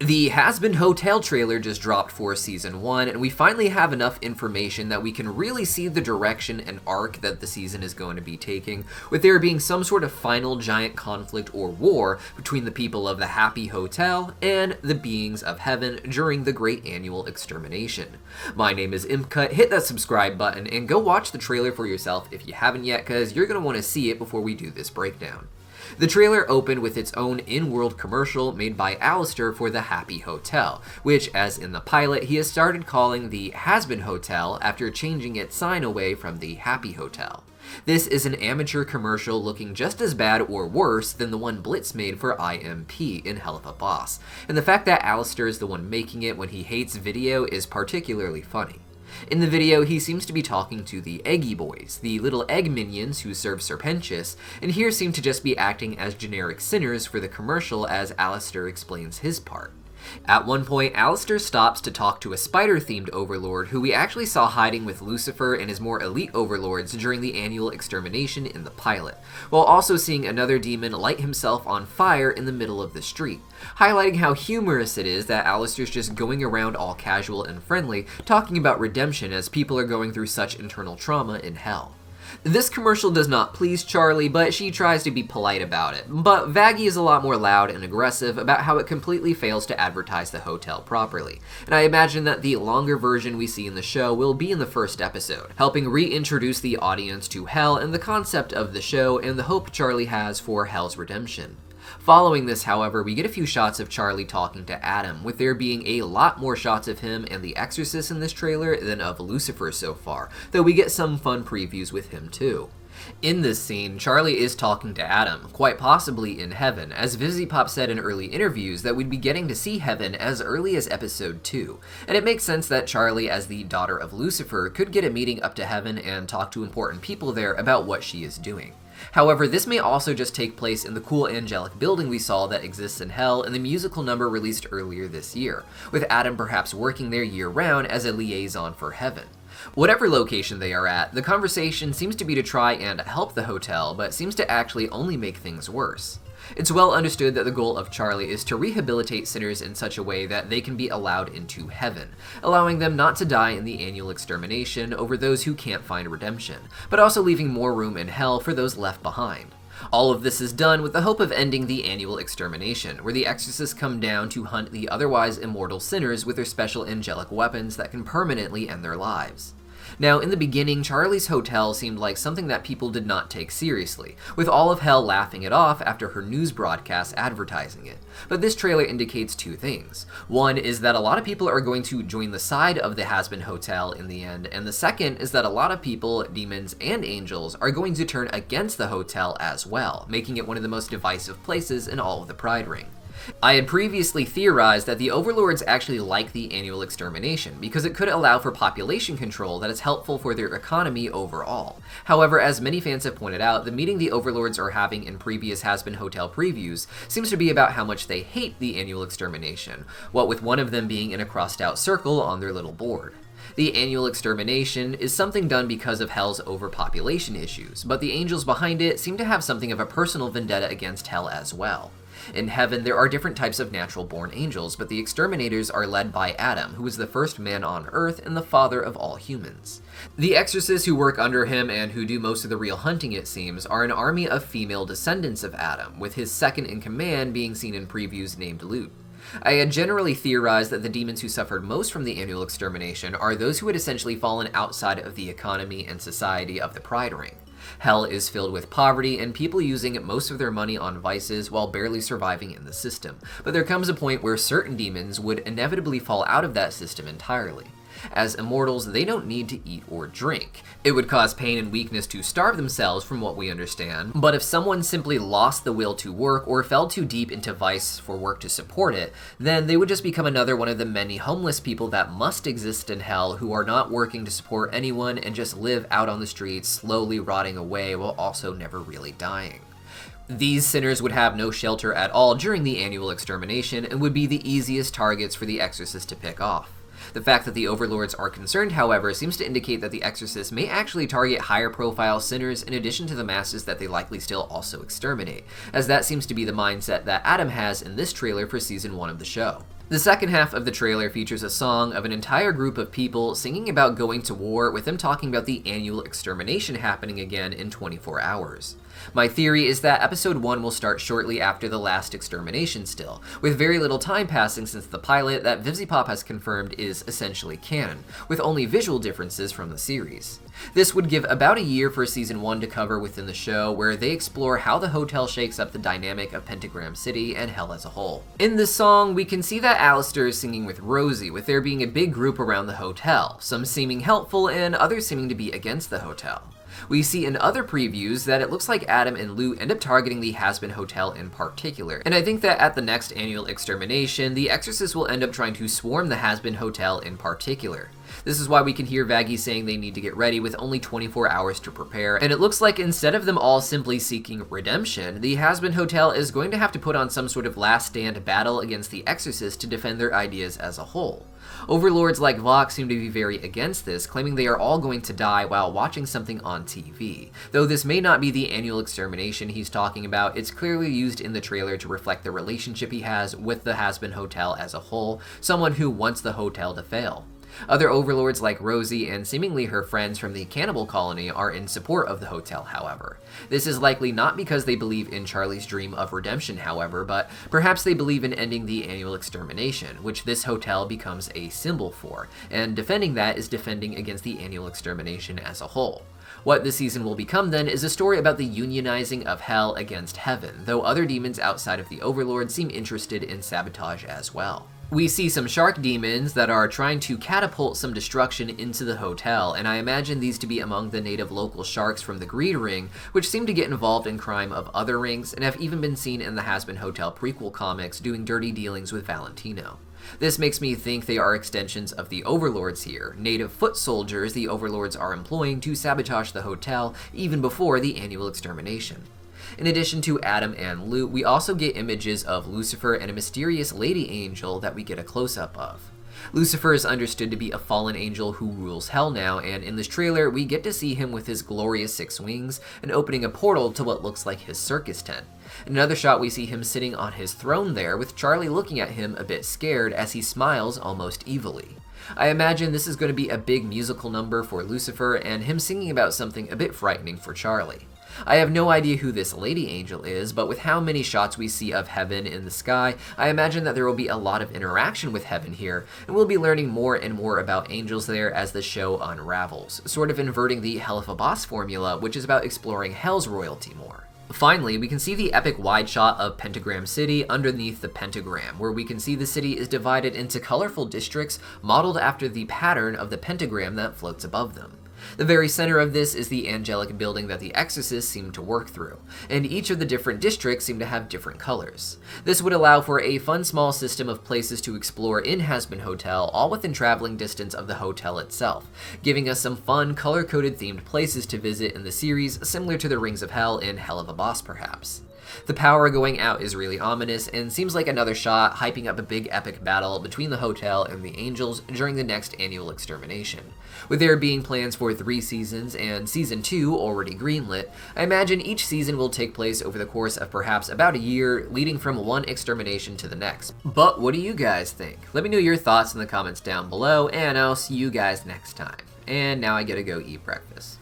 The Hazbin Hotel trailer just dropped for Season 1, and we finally have enough information that we can really see the direction and arc that the season is going to be taking, with there being some sort of final giant conflict or war between the people of the Happy Hotel and the beings of heaven during the Great Annual Extermination. My name is Impcut, hit that subscribe button, and go watch the trailer for yourself if you haven't yet, because you're going to want to see it before we do this breakdown. The trailer opened with its own in-world commercial made by Alistair for the Happy Hotel, which, as in the pilot, he has started calling the Hazbin Hotel after changing its sign away from the Happy Hotel. This is an amateur commercial looking just as bad or worse than the one Blitz made for IMP in Hell of a Boss, and the fact that Alistair is the one making it when he hates video is particularly funny. In the video, he seems to be talking to the Eggy Boys, the little egg minions who serve Serpentious, and here seem to just be acting as generic sinners for the commercial as Alistair explains his part. At one point, Alistair stops to talk to a spider-themed overlord who we actually saw hiding with Lucifer and his more elite overlords during the Annual Extermination in the pilot, while also seeing another demon light himself on fire in the middle of the street, highlighting how humorous it is that Alistair's just going around all casual and friendly, talking about redemption as people are going through such internal trauma in hell. This commercial does not please Charlie, but she tries to be polite about it. But Vaggie is a lot more loud and aggressive about how it completely fails to advertise the hotel properly, and I imagine that the longer version we see in the show will be in the first episode, helping reintroduce the audience to Hell and the concept of the show and the hope Charlie has for Hell's redemption. Following this, however, we get a few shots of Charlie talking to Adam, with there being a lot more shots of him and the Exorcist in this trailer than of Lucifer so far, though we get some fun previews with him too. In this scene, Charlie is talking to Adam, quite possibly in heaven, as VisiPop said in early interviews that we'd be getting to see heaven as early as episode 2, and it makes sense that Charlie, as the daughter of Lucifer, could get a meeting up to heaven and talk to important people there about what she is doing. However, this may also just take place in the cool angelic building we saw that exists in Hell in the musical number released earlier this year, with Adam perhaps working there year-round as a liaison for heaven. Whatever location they are at, the conversation seems to be to try and help the hotel, but seems to actually only make things worse. It's well understood that the goal of Charlie is to rehabilitate sinners in such a way that they can be allowed into heaven, allowing them not to die in the annual extermination over those who can't find redemption, but also leaving more room in hell for those left behind. All of this is done with the hope of ending the annual extermination, where the exorcists come down to hunt the otherwise immortal sinners with their special angelic weapons that can permanently end their lives. Now, in the beginning, Charlie's hotel seemed like something that people did not take seriously, with all of Hell laughing it off after her news broadcast advertising it. But this trailer indicates two things. One is that a lot of people are going to join the side of the Hazbin Hotel in the end, and the second is that a lot of people, demons and angels, are going to turn against the hotel as well, making it one of the most divisive places in all of the Pride Ring. I had previously theorized that the Overlords actually like the Annual Extermination, because it could allow for population control that is helpful for their economy overall. However, as many fans have pointed out, the meeting the Overlords are having in previous Hazbin Hotel previews seems to be about how much they hate the Annual Extermination, what with one of them being in a crossed out circle on their little board. The Annual Extermination is something done because of Hell's overpopulation issues, but the angels behind it seem to have something of a personal vendetta against Hell as well. In heaven, there are different types of natural-born angels, but the exterminators are led by Adam, who is the first man on Earth and the father of all humans. The exorcists who work under him and who do most of the real hunting, it seems, are an army of female descendants of Adam, with his second-in-command being seen in previews named Lut. I had generally theorized that the demons who suffered most from the annual extermination are those who had essentially fallen outside of the economy and society of the Pride Ring. Hell is filled with poverty and people using most of their money on vices while barely surviving in the system, but there comes a point where certain demons would inevitably fall out of that system entirely. As immortals, they don't need to eat or drink. It would cause pain and weakness to starve themselves from what we understand, but if someone simply lost the will to work or fell too deep into vice for work to support it, then they would just become another one of the many homeless people that must exist in hell who are not working to support anyone and just live out on the streets, slowly rotting away while also never really dying. These sinners would have no shelter at all during the annual extermination and would be the easiest targets for the exorcist to pick off. The fact that the Overlords are concerned, however, seems to indicate that the Exorcists may actually target higher-profile sinners in addition to the masses that they likely still also exterminate, as that seems to be the mindset that Adam has in this trailer for Season 1 of the show. The second half of the trailer features a song of an entire group of people singing about going to war, with them talking about the annual extermination happening again in 24 hours. My theory is that episode 1 will start shortly after the last extermination still, with very little time passing since the pilot that Vivziepop has confirmed is essentially canon, with only visual differences from the series. This would give about a year for season 1 to cover within the show, where they explore how the hotel shakes up the dynamic of Pentagram City and Hell as a whole. In this song, we can see that Alistair is singing with Rosie, with there being a big group around the hotel, some seeming helpful and others seeming to be against the hotel. We see in other previews that it looks like Adam and Lou end up targeting the Hazbin Hotel in particular, and I think that at the next annual extermination, the Exorcists will end up trying to swarm the Hazbin Hotel in particular. This is why we can hear Vaggie saying they need to get ready with only 24 hours to prepare, and it looks like instead of them all simply seeking redemption, the Hazbin Hotel is going to have to put on some sort of last stand battle against the Exorcists to defend their ideas as a whole. Overlords like Vox seem to be very against this, claiming they are all going to die while watching something on TV. Though this may not be the annual extermination he's talking about, it's clearly used in the trailer to reflect the relationship he has with the Hazbin Hotel as a whole, someone who wants the hotel to fail. Other overlords like Rosie and seemingly her friends from the cannibal colony are in support of the hotel, however. This is likely not because they believe in Charlie's dream of redemption, however, but perhaps they believe in ending the annual extermination, which this hotel becomes a symbol for, and defending that is defending against the annual extermination as a whole. What the season will become then is a story about the unionizing of hell against heaven, though other demons outside of the overlords seem interested in sabotage as well. We see some shark demons that are trying to catapult some destruction into the hotel, and I imagine these to be among the native local sharks from the Greed Ring, which seem to get involved in crime of other rings, and have even been seen in the Hazbin Hotel prequel comics doing dirty dealings with Valentino. This makes me think they are extensions of the Overlords here, native foot soldiers the Overlords are employing to sabotage the hotel even before the annual extermination. In addition to Adam and Lou, we also get images of Lucifer and a mysterious lady angel that we get a close-up of. Lucifer is understood to be a fallen angel who rules hell now, and in this trailer we get to see him with his glorious 6 wings and opening a portal to what looks like his circus tent. In another shot we see him sitting on his throne there, with Charlie looking at him a bit scared as he smiles almost evilly. I imagine this is going to be a big musical number for Lucifer and him singing about something a bit frightening for Charlie. I have no idea who this lady angel is, but with how many shots we see of heaven in the sky, I imagine that there will be a lot of interaction with heaven here, and we'll be learning more and more about angels there as the show unravels, sort of inverting the Hell of a Boss formula, which is about exploring hell's royalty more. Finally, we can see the epic wide shot of Pentagram City underneath the pentagram, where we can see the city is divided into colorful districts modeled after the pattern of the pentagram that floats above them. The very center of this is the angelic building that the Exorcists seem to work through, and each of the different districts seem to have different colors. This would allow for a fun small system of places to explore in Hazbin Hotel, all within traveling distance of the hotel itself, giving us some fun, color-coded themed places to visit in the series, similar to the Rings of Hell in Hell of a Boss perhaps. The power going out is really ominous, and seems like another shot hyping up a big epic battle between the hotel and the angels during the next annual extermination. With there being plans for 3 seasons and season 2 already greenlit, I imagine each season will take place over the course of perhaps about a year, leading from one extermination to the next. But what do you guys think? Let me know your thoughts in the comments down below, and I'll see you guys next time. And now I gotta go eat breakfast.